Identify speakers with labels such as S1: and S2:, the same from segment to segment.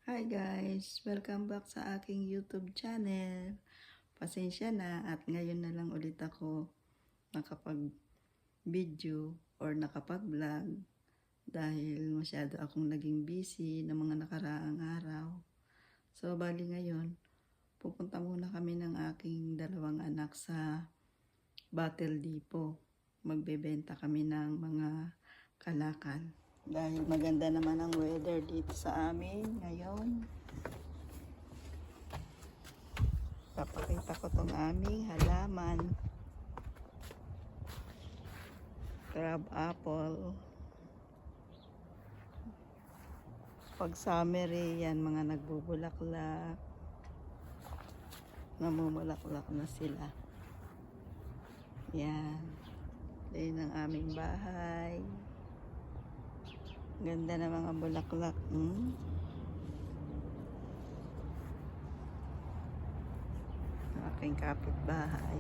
S1: Hi guys! Welcome back sa aking YouTube channel. Pasensya na at ngayon na lang ulit ako nakapag-video or nakapag-vlog dahil masyado akong naging busy ng mga nakaraang araw. So bali ngayon, pupunta muna kami ng aking dalawang anak sa Battle Depot. Magbebenta kami ng mga kalakal. Dahil maganda naman ang weather dito sa amin ngayon. Papakita ko tong aming halaman. Crab apple. Pag summer yan, mga nagbubulaklak. Namumulaklak na sila. Yan. Yan ang aming bahay. Ganda na mga bulaklak. Aking kapitbahay.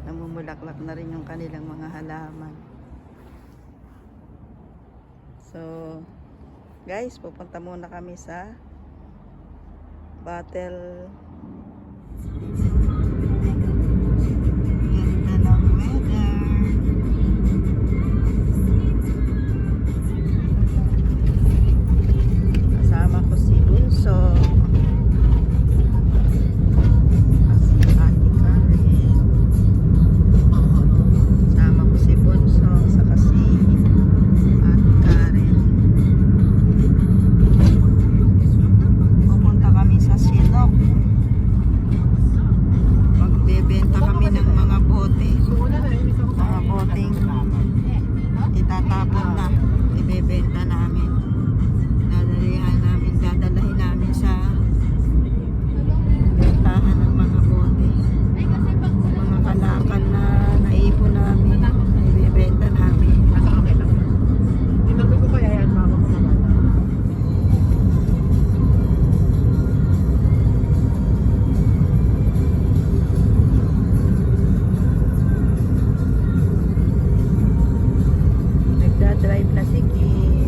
S1: Namumulaklak na rin yung kanilang mga halaman. So, guys, pupunta muna kami sa Battle. Ganda ng weather. Kasama ko si Bunso. Itatapon na, ibebenta namin. Dadalahin namin sa bentahan ng mga bote. Mga kalakal na naipon namin, ibebenta namin.
S2: Tinapin ko kaya yan, mama ko naman.
S1: Drive na si Kim.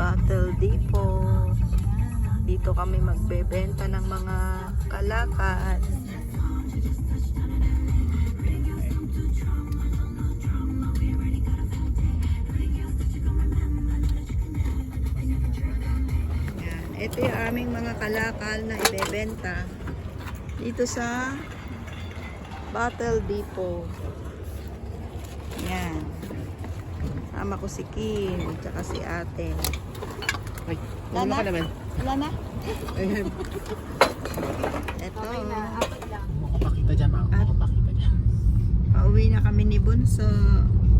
S1: Battle Depot. Dito kami magbebenta ng mga kalakal. Yan. Ito yung aming mga kalakal na ibebenta dito sa Battle Depot. Yan. Sama ko si Kim, tsaka si ate.
S2: Ay, wala ka naman.
S1: Wala na?
S2: Ayan.
S1: Ito.
S2: Makapakita dyan, mama. Makapakita dyan.
S1: Pauwi na kami ni Bunso.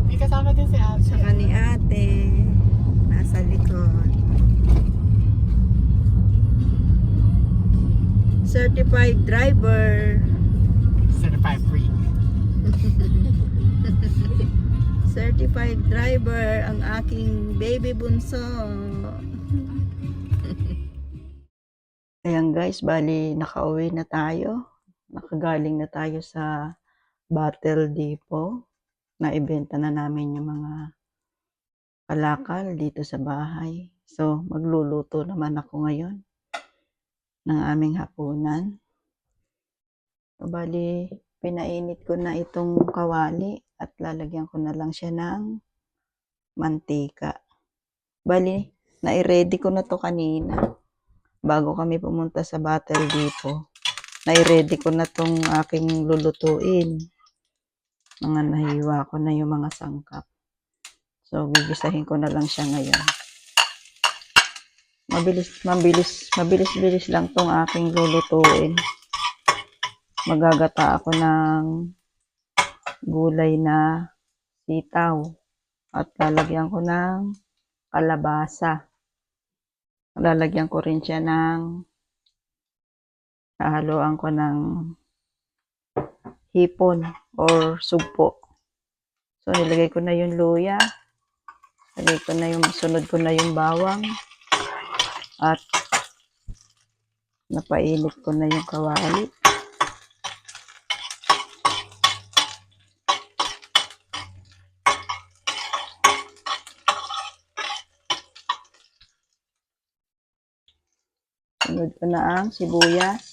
S2: May kasama din si ate.
S1: Saka ni ate. Nasa likod. Certified driver.
S2: Certified free.
S1: Certified driver ang aking baby Bunso. Ayan guys, bali nakauwi na tayo. Nakagaling na tayo sa Battle Depot. Naibenta na namin yung mga kalakal dito sa bahay. So, magluluto naman ako ngayon ng aming hapunan. So, bali, pinainit ko na itong kawali at lalagyan ko na lang siya ng mantika. Bali, nai-ready ko na to kanina. Bago kami pumunta sa Battle Depot, nai-ready ko na tong aking lulutuin. Mga nahiwa ko na yung mga sangkap. So, gigisahin ko na lang siya ngayon. Mabilis lang tong aking lulutuin. Magagata ako ng gulay na sitaw. At lalagyan ko ng kalabasa. Lalagyan ko rin siya hahaluan ko ng hipon or sugpo. So, nilagay ko na yung luya. Sunod ko na yung bawang. At napainit ko na yung kawali. Sunod ko na ang sibuyas.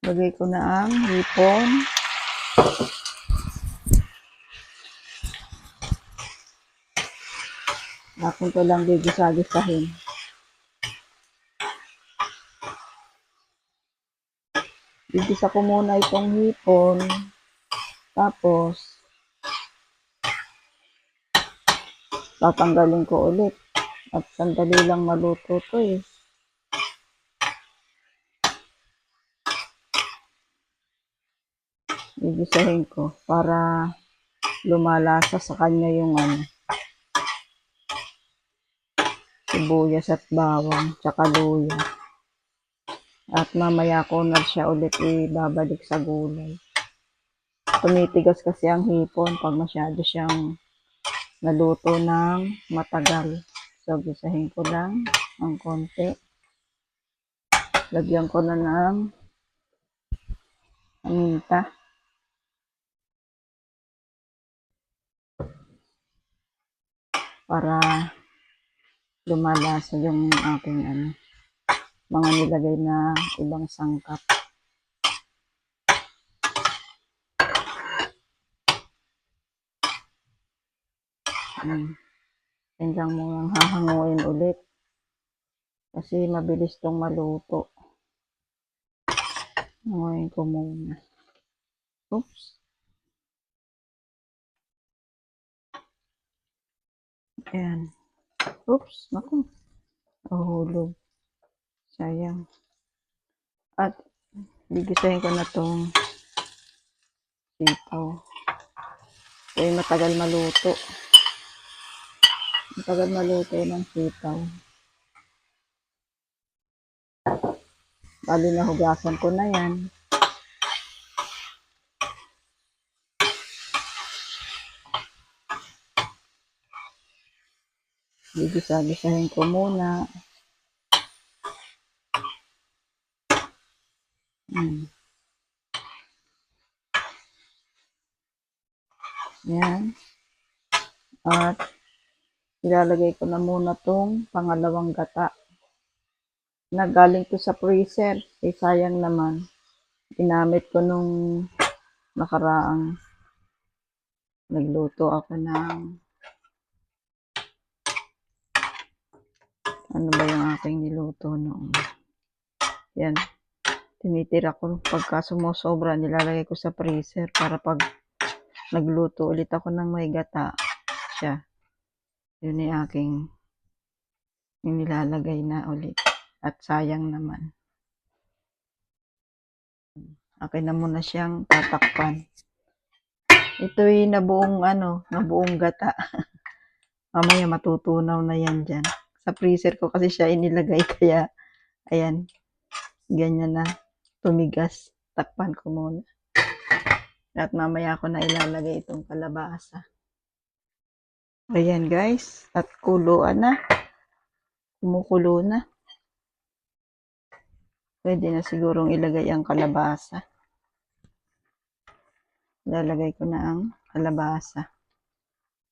S1: Lagay ko na ang hipon. Akin ko lang gigisa-gisahin. Gigisa ko muna itong hipon. Tapos, tatanggalin ko ulit. At sandali lang maluto to eh. Gigisahin ko para lumalasa sa kanya yung sibuyas at bawang, tsaka luya. At mamaya ko na siya ulit ibabalik sa gulay. Tumitigas kasi ang hipon pag masyado siyang naluto ng matagal. So, gisahin ko lang ang konti. Lagyan ko na ng paminta. Para lumalasa yung aking mga nilagay na ibang sangkap. Yan lang muna hahanguin ulit. Kasi mabilis tong maluto. Hanguin ko muna. Oops. Ayan. Oops. Naku. Nahulog. Sayang. At gigisahin ko na tong sitaw. Kaya matagal maluto. Matagal maluto ng sitaw. Bali na hugasan ko na yan. Gigisa-gisahin ko muna. Yan. At ilalagay ko na muna tong pangalawang gata. Nagaling to sa freezer. Eh, sayang naman. Ginamit ko nung nakaraang nagluto ako ng ano ba yung aking niluto noon. Yan. Tinitira ko pagka sumusobra, nilalagay ko sa freezer para pag nagluto ulit ako ng may gata siya. Yun yung aking nilalagay na ulit. At sayang naman. Akin na muna siyang tatakpan. Ito'y nabuong gata. Mamaya matutunaw na yan dyan. Sa freezer ko kasi siya inilagay kaya, ayan, ganyan na, tumigas. Takpan ko muna. At mamaya ko na ilalagay itong kalabasa. Ayan guys, at kuluan na. Kumukulo na. Pwede na sigurong ilagay ang kalabasa. Lalagay ko na ang kalabasa.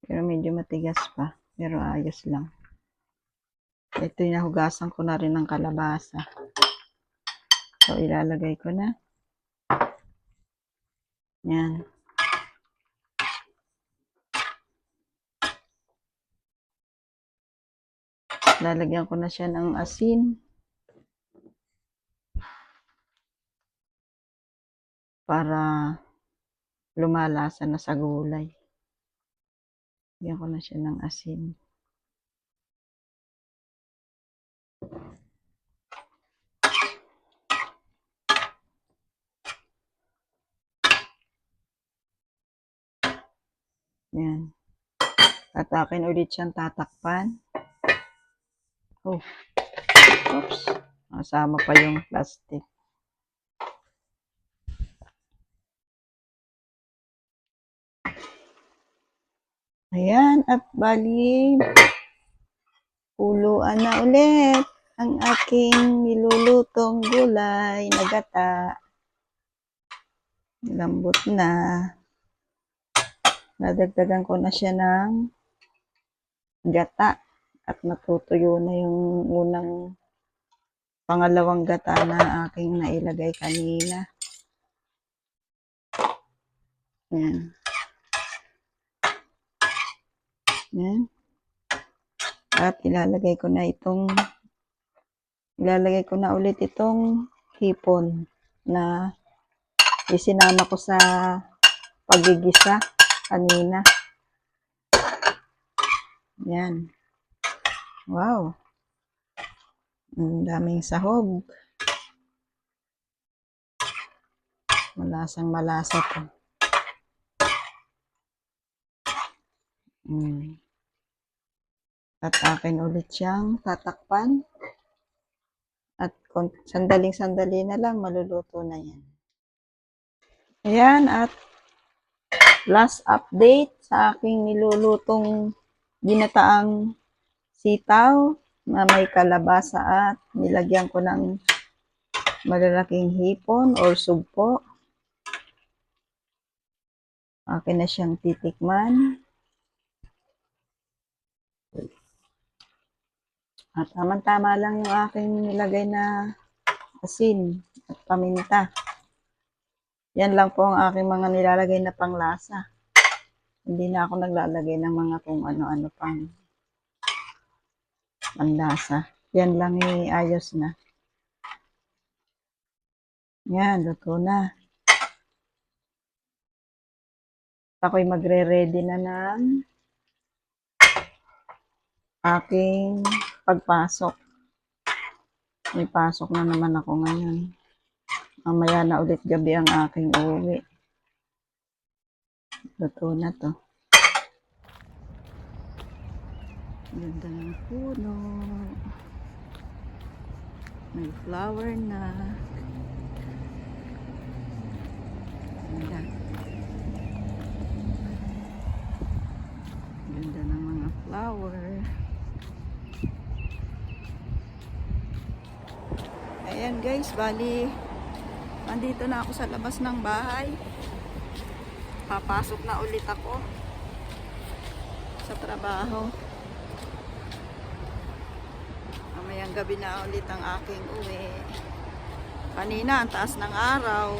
S1: Pero medyo matigas pa. Pero ayos lang. Ito yung nahugasan ko na rin ng kalabasa. So, ilalagay ko na. Yan. Lalagyan ko na siya ng asin. Para lumalasa na sa gulay. Lagyan ko na siya ng asin. Yan. At akin ulit siyang tatakpan. Oh. Oops. Kasama pa yung plastic. Ayan. At bali, kuluan na ulit ang aking nilulutong gulay na gata. Lambot na. Nadagdagan ko na siya ng gata. At natutuyo na yung pangalawang gata na aking nailagay kanina. Yan. Yan. At ilalagay ko na ulit itong hipon na isinama ko sa pagigisa kanina. Yan. Wow. Ang daming sahog. Malasang malasa to. At akin ulit siyang tatakpan. At sandaling-sandali na lang, maluluto na yan. Ayan, at last update sa aking nilulutong ginataang sitaw na may kalabasa at nilagyan ko ng malalaking hipon or sugpo. Akin na siyang titikman. At tama-tama lang yung aking nilagay na asin at paminta. Yan lang po ang aking mga nilalagay na panglasa. Hindi na ako naglalagay ng mga kung ano-ano pang panlasa. Yan lang ayos na. Yan, luto na. Ako'y magre-ready na ng aking pagpasok. May pasok na naman ako ngayon. Mamaya na ulit gabi ang aking uwi. Luto na to. Ganda ng puno. May flower na. Ganda. Ganda ng mga flower. Ayan guys, bali andito na ako sa labas ng bahay. Papasok na ulit ako sa trabaho. Mamayang gabi na ulit ang aking uwi. Kanina ang taas ng araw.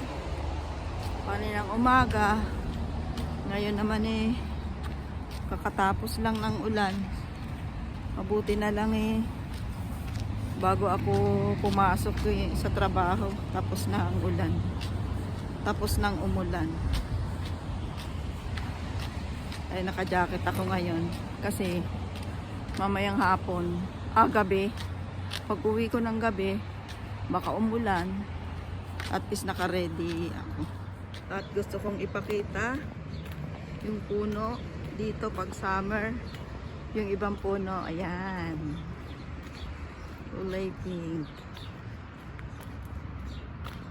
S1: Kaninang umaga. Ngayon naman kakatapos lang ng ulan. Mabuti na lang bago ako pumasok sa trabaho, tapos na ang ulan. Tapos nang umulan. Ay naka-jacket ako ngayon kasi mamayang hapon, gabi, pag uwi ko ng gabi, baka umulan. At least naka-ready ako. At gusto kong ipakita yung puno dito pag summer. Yung ibang puno, ayan. Kulay pink.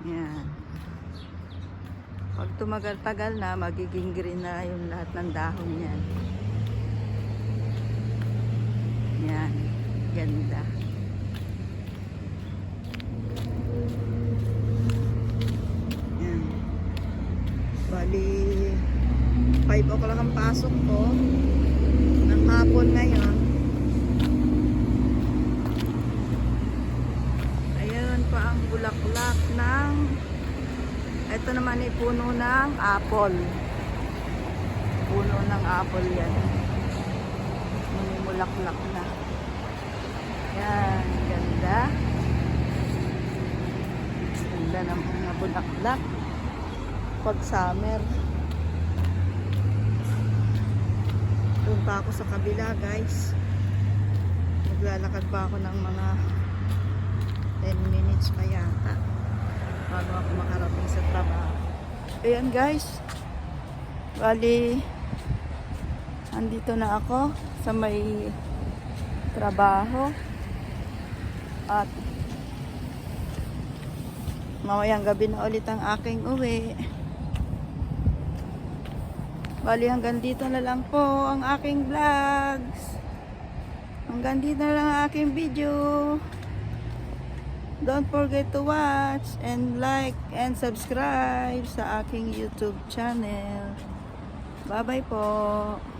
S1: Yan. Pag tumagal-tagal na, magiging green na yung lahat ng dahon yan. Yan. Ganda. Yan. Bali, 5 o'clock ang pasok ko. Ng hapon ngayon. Ang bulaklak ng ito naman puno ng apple. Puno ng apple yan. Bulaklak na. Yan, ganda. Ganda ng mga bulaklak pag summer. Doon pa ako sa kabila guys. Maglalakad pa ako ng mga 10 minutes pa yata bago ako makarating sa trabaho. Ayan guys, bali Andito na ako sa may trabaho. At mamayang gabi na ulit ang aking uwi. Bali hanggang dito na lang po ang aking vlogs. Hanggang dito na lang ang aking video. Don't forget to watch and like and subscribe sa aking YouTube channel. Bye bye po.